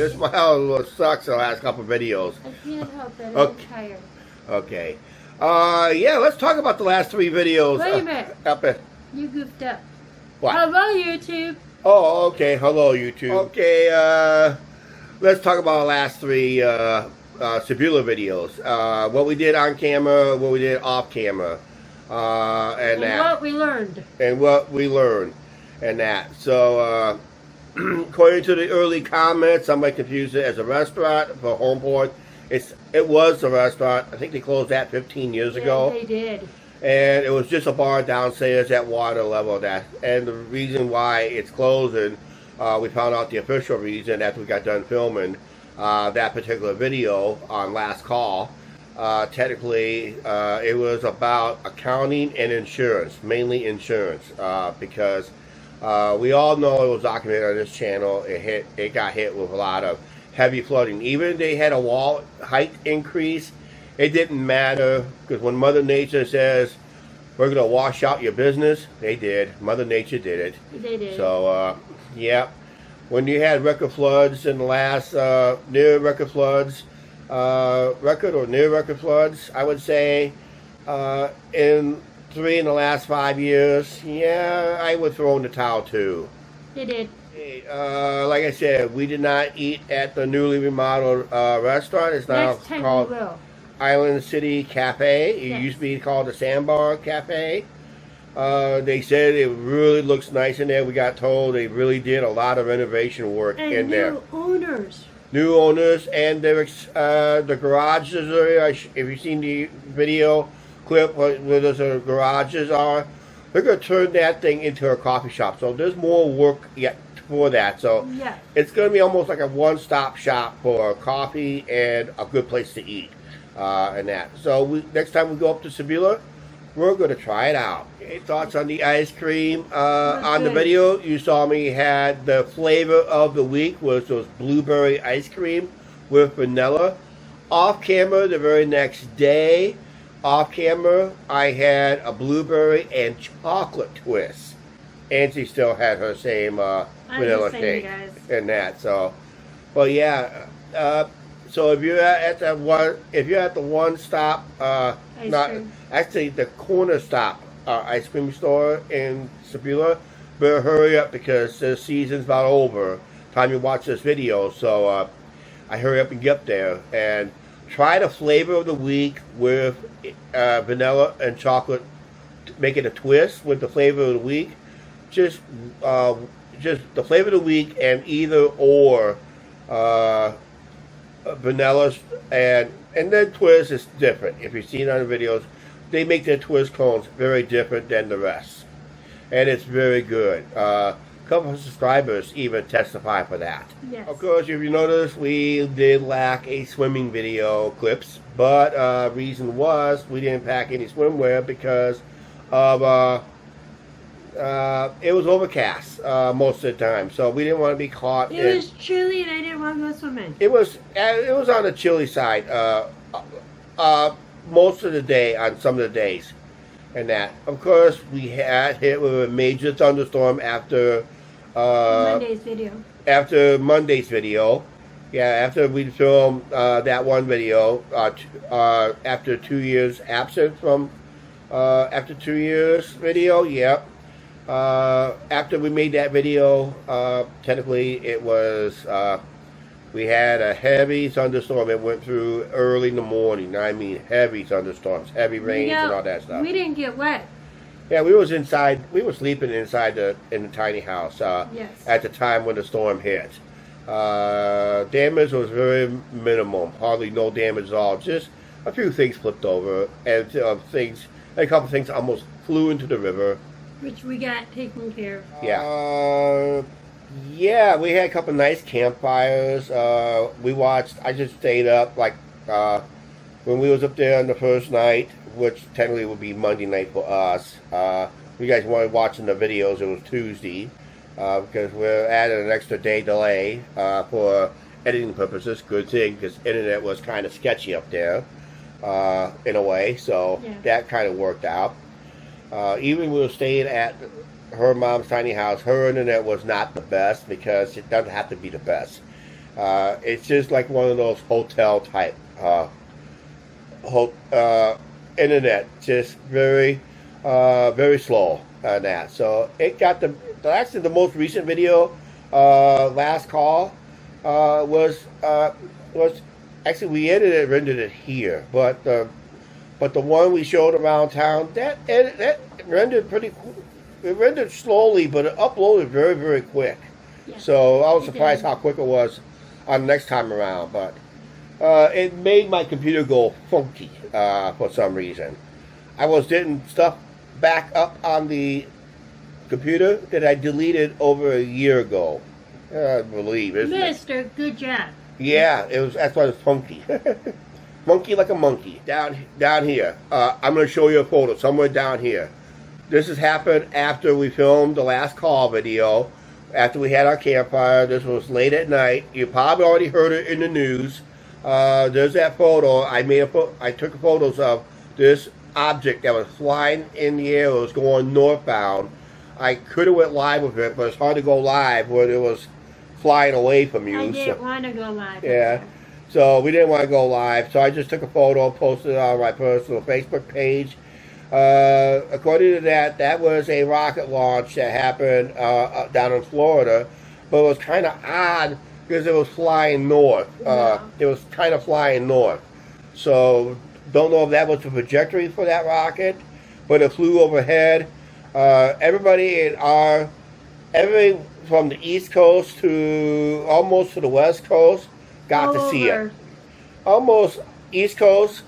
Your smile sucks the last couple of videos. I can't help it. I'm Okay. tired. Okay. Yeah, let's talk about the last 3 videos. Wait a minute. Up at, You goofed up. what? Hello, YouTube. Oh, okay. Hello, YouTube. Okay, let's talk about the last 3 Sabula videos. What we did on camera, what we did off camera. And that. What we learned. And what we learned. And that. So, according to the early comments, somebody confused it as a restaurant for Homeport. It was a restaurant. I think they closed that 15 years ago. They did. And it was just a bar downstairs at water level. And the reason why it's closing, we found out the official reason after we got done filming that particular video on Last Call. Technically, it was about accounting and insurance, mainly insurance, because we all know it was documented on this channel. It got hit with a lot of heavy flooding. Even if they had a wall height increase, it didn't matter, because when Mother Nature says we're going to wash out your business, they did. Mother Nature did it. They did. So, yeah. When you had record floods in the last near record floods, record or near record floods, I would say, in 3 in the last 5 years, yeah, I would throw in the towel too. They did. Like I said, we did not eat at the newly remodeled restaurant. It's now Next time called we will. Island City Cafe. It Yes. used to be called the Sandbar Cafe. They said it really looks nice in there. We got told they really did a lot of renovation work And in there. new owners. New owners, and the garages are. If you've seen the video clip where those garages are, they're going to turn that thing into a coffee shop. So there's more work yet for that. So Yeah. it's going to be almost like a one-stop shop for coffee and a good place to eat, and that. So next time we go up to Sabula, we're going to try it out. Okay, thoughts on the ice cream? On the good. video, you saw me had the flavor of the week was those blueberry ice cream with vanilla. Off camera, the very next day, off camera, I had a blueberry and chocolate twist. Angie still had her same vanilla shake and that. So, well, yeah. So if you're at the one stop, actually the corner stop ice cream store in Sabula, better hurry up because the season's about over. Time you watch this video, so I hurry up and get there and try the flavor of the week with vanilla and chocolate. Make it a twist with the flavor of the week. Just the flavor of the week and either or. Vanilla and then twist is different. If you've seen on the videos, they make their twist cones very different than the rest, and it's very good. A couple of subscribers even testify for that. Yes. Of course, if you notice, we did lack a swimming video clips, but reason was we didn't pack any swimwear because of it was overcast most of the time, so we didn't want to be caught. It was chilly, and I didn't want to go swimming. It was on the chilly side most of the day on some of the days, and that. Of course, we had hit with a major thunderstorm after Monday's video. After Monday's video, yeah. After we filmed that one video, after 2 years absent from after 2 years video, yeah. After we made that video, technically it was, we had a heavy thunderstorm that went through early in the morning. I mean heavy thunderstorms, heavy rains and all that stuff. We didn't get wet. Yeah, we was inside, we were sleeping inside in the tiny house Yes. at the time when the storm hit. Damage was very minimal, hardly no damage at all. Just a few things flipped over and a couple things almost flew into the river. Which we got taken care of. Yeah. Yeah, we had a couple nice campfires. We watched, I just stayed up, like, when we was up there on the first night, which technically would be Monday night for us. You guys weren't watching the videos, it was Tuesday, because we're adding an extra day delay for editing purposes. Good thing, because internet was kind of sketchy up there, in a way, so yeah. That kind of worked out. Even we were staying at her mom's tiny house, her internet was not the best because it doesn't have to be the best. It's just like one of those hotel type internet, just very very slow on that. So it got actually the most recent video, last call, was actually we rendered it here, but the one we showed around town, that rendered it rendered slowly, but it uploaded very, very quick. Yeah. So I was surprised how quick it was on the next time around, but it made my computer go funky for some reason. I was getting stuff back up on the computer that I deleted over a year ago. I believe, isn't it? Mister, good job. Yeah, that's why it was funky. Monkey like a monkey. Down here. I'm going to show you a photo somewhere down here. This has happened after we filmed the last call video. After we had our campfire. This was late at night. You probably already heard it in the news. There's that photo. I took photos of this object that was flying in the air. It was going northbound. I could have went live with it, but it's hard to go live when it was flying away from you. I didn't want to go live. Yeah. So we didn't want to go live. So I just took a photo, posted it on my personal Facebook page. According to that was a rocket launch that happened down in Florida, but it was kind of odd because it was flying north. It was kind of flying north. So don't know if that was the trajectory for that rocket, but it flew overhead. Everybody from the East Coast to almost to the West Coast got to see it. Almost East Coast,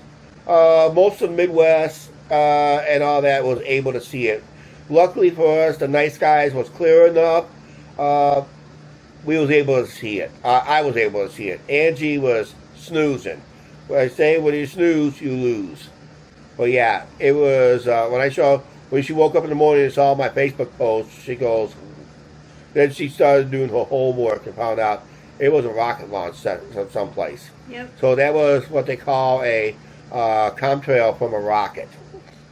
most of the Midwest, and all that was able to see it. Luckily for us, the night skies was clear enough. We was able to see it. I was able to see it. Angie was snoozing. When I say when you snooze, you lose. But yeah, it was when she woke up in the morning and saw my Facebook post, she goes. Then she started doing her homework and found out it was a rocket launch set someplace. Yep. So that was what they call a contrail from a rocket.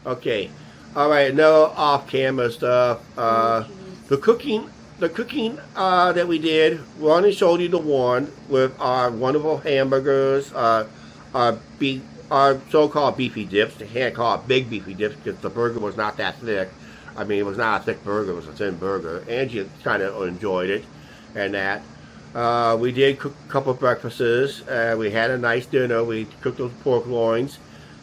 Okay. All right. No off-camera stuff. The cooking that we did. Ronnie showed you the one with our wonderful hamburgers, our so-called beefy dips. They can't call it big beefy dips because the burger was not that thick. I mean, it was not a thick burger. It was a thin burger. Angie kind of enjoyed it, and that. We did cook a couple of breakfasts. We had a nice dinner. We cooked those pork loins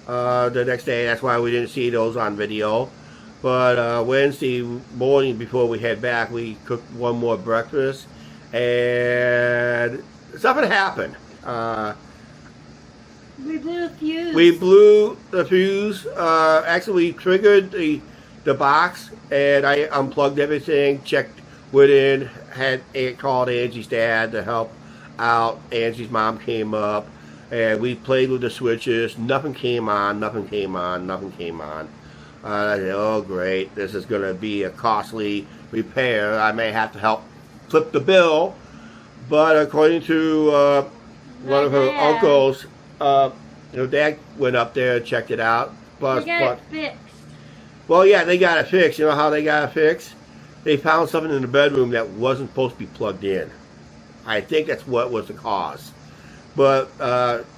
the next day. That's why we didn't see those on video. But Wednesday morning before we head back, we cooked one more breakfast, and something happened. We blew a fuse. We blew the fuse. Actually, we triggered the box, and I unplugged everything, checked within, called Angie's dad to help out. Angie's mom came up, and we played with the switches. Nothing came on, nothing came on, nothing came on. I said, oh great, this is going to be a costly repair. I may have to help flip the bill. But according to one of her uncles, her dad went up there and checked it out. They got it fixed. Well, yeah, they got it fixed. You know how they got it fixed? They found something in the bedroom that wasn't supposed to be plugged in. I think that's what was the cause. But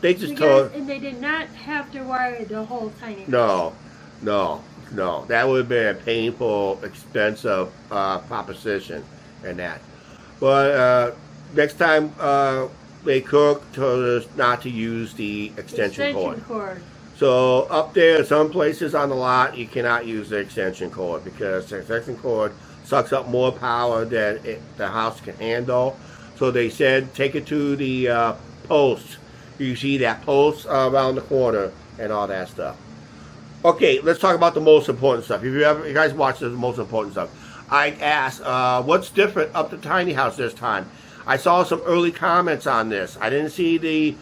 they just told... And they did not have to wire the whole tiny house. No. That would have been a painful, expensive proposition and that. But next time they cook, told us not to use the extension cord. So up there, some places on the lot, you cannot use the extension cord because the extension cord sucks up more power than the house can handle. So they said take it to the post. You see that post around the corner and all that stuff. Okay, let's talk about the most important stuff. If you guys watch the most important stuff, I asked what's different up the tiny house this time. I saw some early comments on this. I didn't see the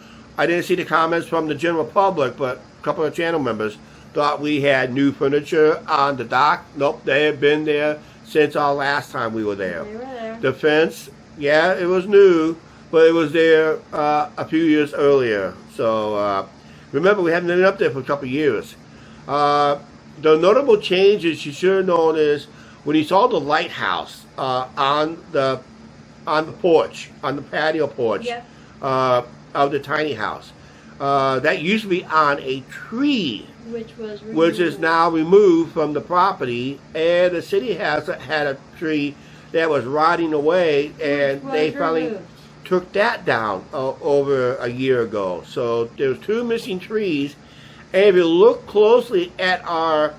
comments from the general public, but a couple of channel members thought we had new furniture on the dock. Nope, they had been there since our last time we were there. They were there. The fence, yeah, it was new, but it was there a few years earlier. So remember, we haven't been up there for a couple of years. The notable changes you should have known is when you saw the lighthouse on the porch, on the patio porch. Yep. of the tiny house. That used to be on a tree, which is now removed from the property, and the city has had a tree that was rotting away, and they finally took that down over a year ago. So there's 2 missing trees, and if you look closely at our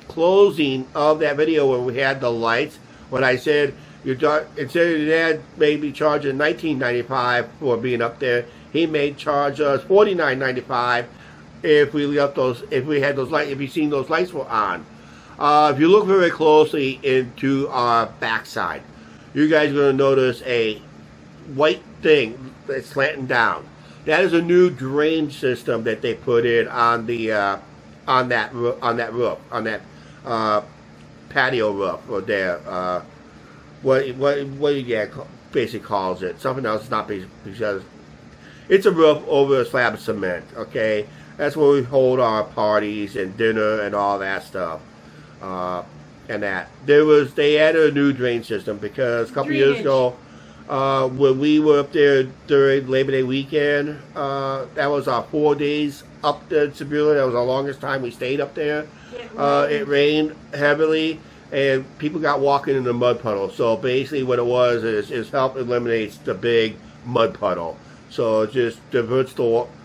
closing of that video when we had the lights, when I said instead of your dad maybe charging $19.95 for being up there, he may charge us $49.95 if we left those, if we had those lights, if you seen those lights were on. If you look very closely into our backside, you guys are going to notice a white thing that's slanting down. That is a new drain system that they put in on the on that roof, on that patio roof, or there. What do you basically calls it? Something else. It's not because it's a roof over a slab of cement. Okay, that's where we hold our parties and dinner and all that stuff. And that they added a new drain system because a couple years ago, when we were up there during Labor Day weekend, that was our 4 days up there in Sabula. That was our longest time we stayed up there. It rained heavily, and people got walking in the mud puddle. So basically what it was is help eliminates the big mud puddle. So it just diverts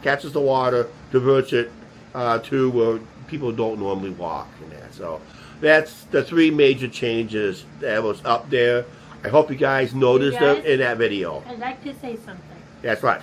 catches the water, diverts it to where people don't normally walk in that. So that's the 3 major changes that was up there. I hope you guys noticed them in that video. I'd like to say something. That's right.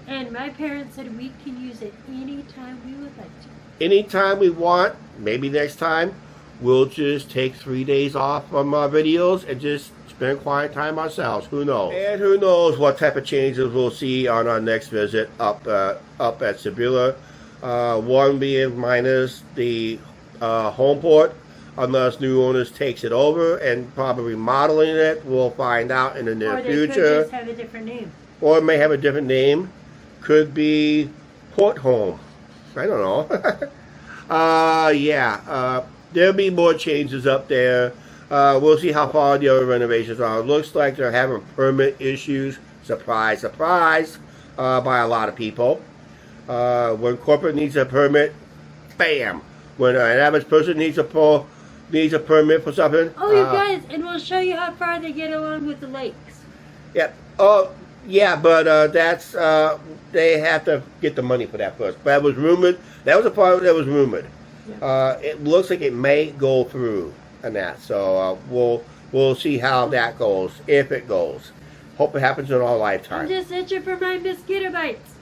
And my parents said we can use it anytime we would like to. Anytime we want. Maybe next time we'll just take 3 days off from our videos and just spend quiet time ourselves. Who knows? And who knows what type of changes we'll see on our next visit up at Sabula. One being minus the home port. Unless new owners takes it over and probably remodeling it, we'll find out in the near future. Or they could just have a different name. Or it may have a different name. Could be Port Home. I don't know. There'll be more changes up there. We'll see how far the other renovations are. It looks like they're having permit issues. Surprise, surprise, by a lot of people. When corporate needs a permit, bam. When an average person needs a permit for something. Oh, you guys, and we'll show you how far they get along with the lakes. Yeah. Oh, yeah, but that's they have to get the money for that first. But that was rumored. That was a part that was rumored. Yeah. It looks like it may go through and that. So we'll see how that goes, if it goes. Hope it happens in our lifetime. I'm just itching for my mosquito bites.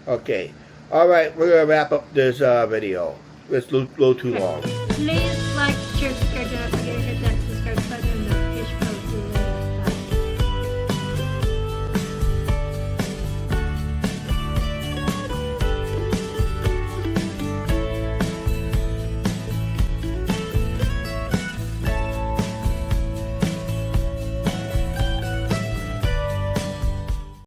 Okay. All right, we're gonna wrap up this video. It's a little too long. Please like, share, subscribe, don't forget to hit that